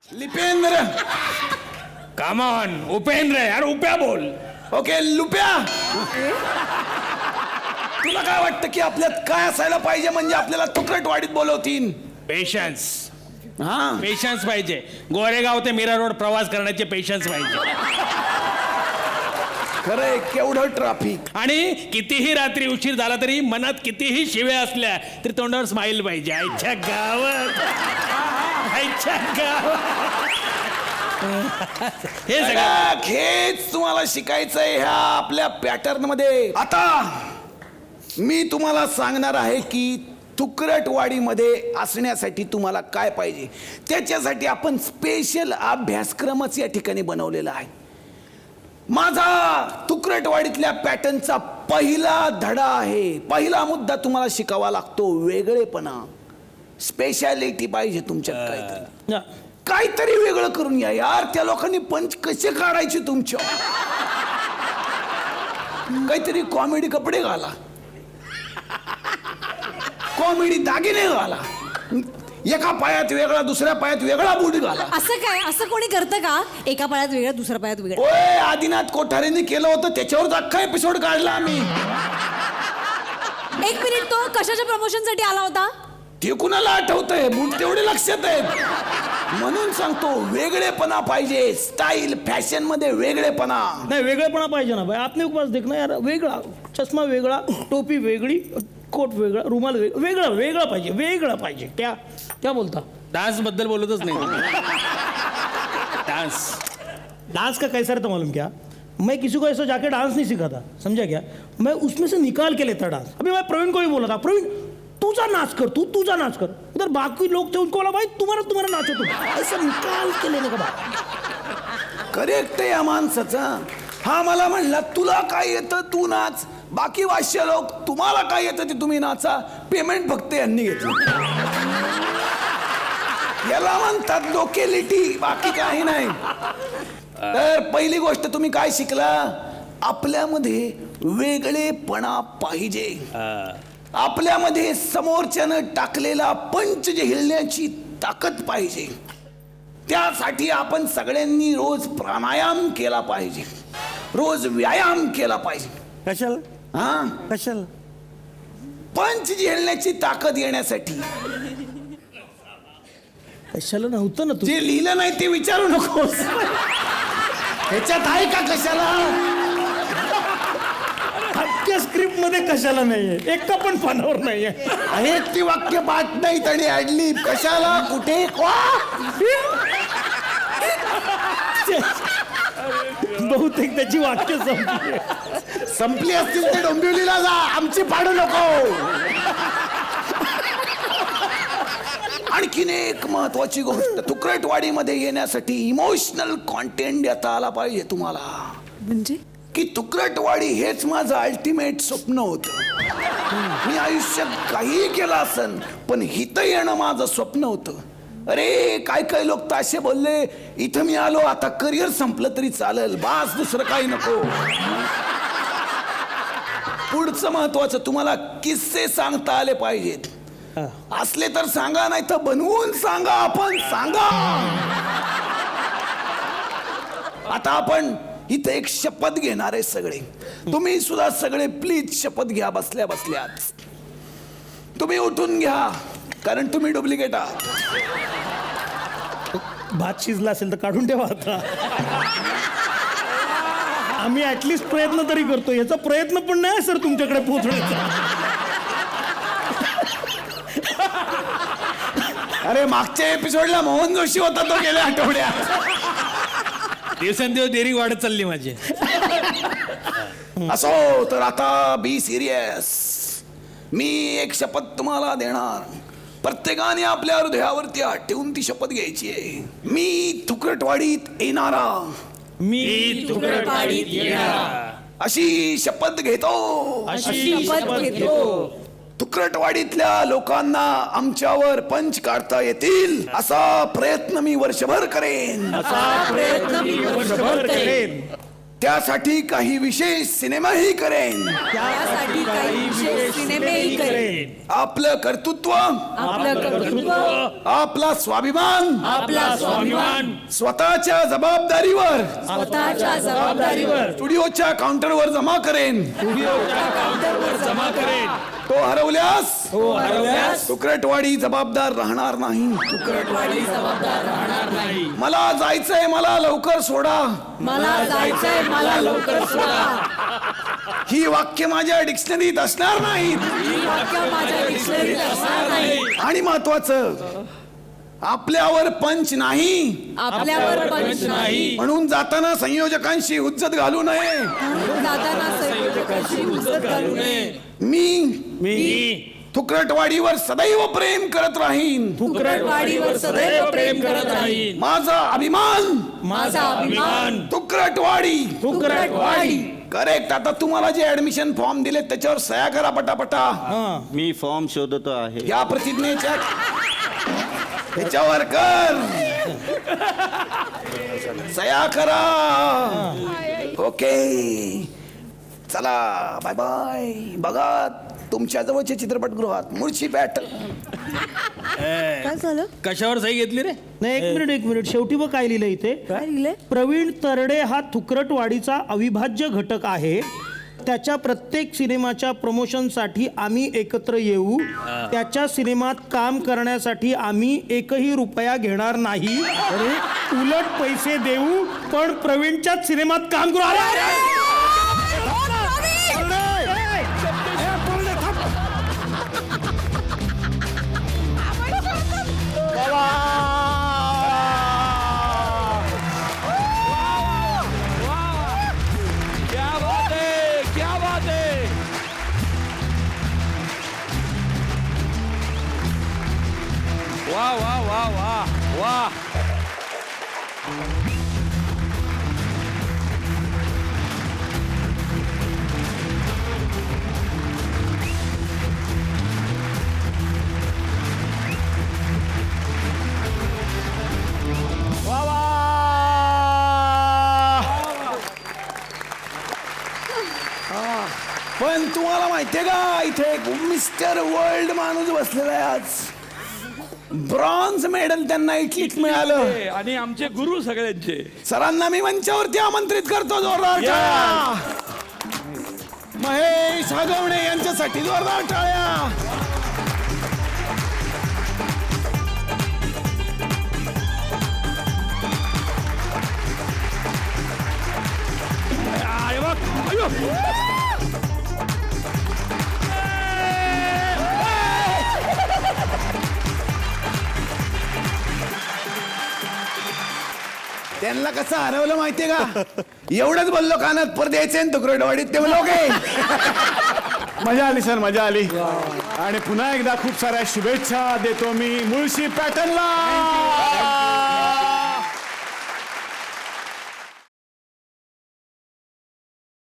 लिपेंद्र. Come on Upendra यार, उपया बोल. Okay लुप्या. तुला काय वाटतं की आपल्यात काय असायला पाहिजे म्हणजे आपल्याला तुकडटवाडीत बोलवतील? पेशन्स. हा पेशन्स पाहिजे. गोरेगाव ते मीरा रोड प्रवास करण्याचे पेशन्स पाहिजे. खरंय, केवढं ट्रॅफिक. आणि कितीही रात्री उशीर झाला तरी मनात कितीही शिव्या असल्या तरी तोंडावर स्माइल पाहिजे. आईच्या गावात, आईच्या गावात. हे सगळं हेच तुम्हाला शिकायचंय ह्या आपल्या पॅटर्न मध्ये. आता मी तुम्हाला सांगणार आहे की तुकडटवाडीमध्ये असण्यासाठी तुम्हाला काय पाहिजे. त्याच्यासाठी आपण स्पेशल अभ्यासक्रमच या ठिकाणी बनवलेला आहे. माझा तुकडटवाडीतल्या पॅटर्नचा पहिला धडा आहे. पहिला मुद्दा तुम्हाला शिकावा लागतो वेगळेपणा. स्पेशालिटी पाहिजे तुमच्यात. काहीतरी वेगळं करून या यार. त्या लोकांनी पंच कसे काढायचे तुमच्या. काहीतरी कॉमेडी कपडे घाला, कॉमेडी दागिने घाला, एका पायात वेगळा दुसऱ्या पायात वेगळा बूट घाला. असं काय, असं कोणी करतं का? एका पायात वेगळं दुसऱ्या पायात वेगळं. ओय, आदिनाथ कोठारेंनी केलं होतं, त्याच्यावर अख्खा एपिसोड काढला आम्ही. एक मिनिट, तो कशाच्या प्रमोशन साठी आला होता? ते कुणाला आठवतंय? बूट तेवढे लक्षात आहेत. म्हणून सांगतो वेगळेपणा पाहिजे. स्टाईल फॅशन मध्ये वेगळेपणा. नहीं वेगळेपणा पाहिजे ना भाई. आपने पास देखना यार, वेगळा चष्मा वेगळा, टोपी वेगळी, कोट वेगळा, रुमाल वेगळा वेगळा पाहिजे. वेगळा पाहिजे. क्या क्या बोलता? डान्स बद्दल बोलतच नाही. डान्स डांस का कैसा रहता मालूम क्या? मैं किसी को ऐसा जाके डांस नहीं सिखाता, समझा क्या? मैं उसमें से निकाल के लेता डांस. अभी मैं प्रवीण को भी बोला था, प्रवीण तुझा नाच कर, तुझा नाच कर. उधर बाकी लोग थे, उनको बोला भाई तुम्हारा नाचो तुम. ऐसा निकाल के लेने का बात. करेक्ट आहे या माणसाचा. हा मला म्हणला तुला काय येतं तू नाच, बाकी वाश्य लोक तुम्हाला काय येतं ते तुम्ही नाचा, पेमेंट फक्त यांनी घेतलं. याला म्हणतात लोकॅलिटी, बाकी काही नाही. तर पहिली गोष्ट तुम्ही काय शिकला? आपल्यामध्ये वेगळेपणा पाहिजे. आपल्यामध्ये समोरच्यानं टाकलेला पंच हिलण्याची ताकद पाहिजे. त्यासाठी आपण सगळ्यांनी रोज प्राणायाम केला पाहिजे, रोज व्यायाम केला पाहिजे. कशाला? हा, कशाला? पंच झेलण्याची ताकद येण्यासाठी. कशाला नव्हतं ना तू. जे लिहिलं नाही ते विचारू नकोस. ह्याच्यात आहे का कशाला? अख्ख्या स्क्रिप्ट मध्ये कशाला नाहीये, एका पण पानावर नाहीये. आहेत ती वाक्य पाठ नाहीत आणि ऍडलिप कशाला कुठे बहुतेक त्याची वाक्य संपली. संपली असतील ते डोंबिवलीला जा, आमची पाडू नको. आणखीन एक महत्वाची गोष्ट, तुकडटवाडीमध्ये येण्यासाठी इमोशनल कॉन्टेंट देता आला पाहिजे तुम्हाला. म्हणजे की तुकडटवाडी हेच माझं अल्टिमेट स्वप्न होतं. मी आयुष्यात काही केलं असन पण इथं येणं माझं स्वप्न होतं. अरे काय काय लोक तर असे बोलले, इथं मी आलो आता करिअर संपलं तरी चालेल, बास दुसरं काही नको. पुढचं महत्वाचं, तुम्हाला किस्से सांगता आले पाहिजेत. असले तर सांगा, नाही तर बनवून सांगा. आपण सांगा. आता आपण इथे एक शपथ घेणार आहे सगळे. तुम्ही सुद्धा सगळे प्लीज शपथ घ्या बसल्या बसल्याच. तुम्ही उठून घ्या कारण तुम्ही डुप्लिकेट आहात. भात शिजला असेल तर काढून ठेवा आता. आम्ही ऍटलिस्ट प्रयत्न तरी करतो. याचा प्रयत्न पण नाही सर तुमच्याकडे पोहोचण्याचा. अरे मागच्या एपिसोडला मोहन जोशी होता तो गेल्या आठवड्यात. दिवसेंदिवस देरी वाढत चालली माझी. असो तर आता बी सिरियस. मी एक शपथ तुम्हाला देणार. प्रत्येकाने आपल्या हृदयावरती हात ठेवून ती शपथ घ्यायची आहे. मी तुकडटवाडीत येणारा, मी तुकडटवाडीत येणारा अशी शपथ घेतो. अशी शपथ घेतो. तुकडटवाडीतल्या लोकांना आमच्यावर पंच काढता येतील असा प्रयत्न मी वर्षभर करेन. त्यासाठी काही विशेष सिनेमाही करेन. त्यासाठी काही विशेष सिनेमेही करेन. आपलं कर्तृत्व, आपलं कर्तृत्व, आपला स्वाभिमान, आपला स्वाभिमान स्वतःच्या जबाबदारीवर स्वतःच्या जबाबदारीवर स्टुडिओच्या काउंटरवर जमा करेन. जमा करेन. तो हरवल्यास तुकरटवाडी जबाबदार राहणार नाही. मला जायचंय, मला लवकर सोडा. मला जायचंय, मला लवकर सोडा. ही वाक्य माझ्या डिक्शनरीत असणार नाहीत. ही वाक्य माझ्या डिक्शनरीत असणार नाही. आणि महत्वाचं, आपल्यावर पंच नाही, आपल्यावर पंच नाही. म्हणून जाताना संयोजकांशी हुज्जत घालू नये. म्हणून जाताना संयोजकांची हुज्जत घालू नये. मी तुकरटवाडीवर सदैव प्रेम करत राहीन. तुकरटवाडीवर सदैव प्रेम करत राहीन. माझा अभिमान, माझा अभिमान तुकरटवाडी. तुकरटवाडी. करेक्ट. आता तुम्हाला जे ऍडमिशन फॉर्म दिले त्याच्यावर सह्या करा पटापटा. मी फॉर्म शोधतो आहे. या प्रतिज्ञेच्या त्याच्यावर कर, सह्या करा. ओके, चला बाय बाय. बघा तुमच्या जवळच्या चित्रपटगृहात मुळशी पॅटर्न. काय झालं? कशावर सही घेतली रे? नाही, एक मिनिट शेवटी बघ काय लिहिलं इथे. काय लिहिलंय? प्रवीण तरडे हा तुकरटवाडीचा अविभाज्य घटक आहे. त्याच्या प्रत्येक सिनेमाच्या प्रमोशनसाठी आम्ही एकत्र येऊ. त्याच्या सिनेमात काम करण्यासाठी आम्ही एकही रुपया घेणार नाही, उलट पैसे देऊ, पण प्रवीणच्याच सिनेमात काम करू. पण तुम्हाला माहितीये का, इथे एक मिस्टर वर्ल्ड माणूस बसलेला आहे आज. ब्रॉन्झ मेडल त्यांना इटलीत मिळालं. आणि आमचे गुरु सगळ्यांचे. सरांना मी मंचावरती आमंत्रित करतो. जोरदार टाळ्या. महेश हगवणे यांच्यासाठी जोरदार टाळ्या. त्यांना कसं हरवलं माहितीये का? एवढंच बोललो कानात, पर द्यायचे तुकरटवाडीत ते लोक. मजा आली सर, मजा आली. आणि पुन्हा एकदा खूप साऱ्या शुभेच्छा देतो मी मुळशी पॅटर्नला.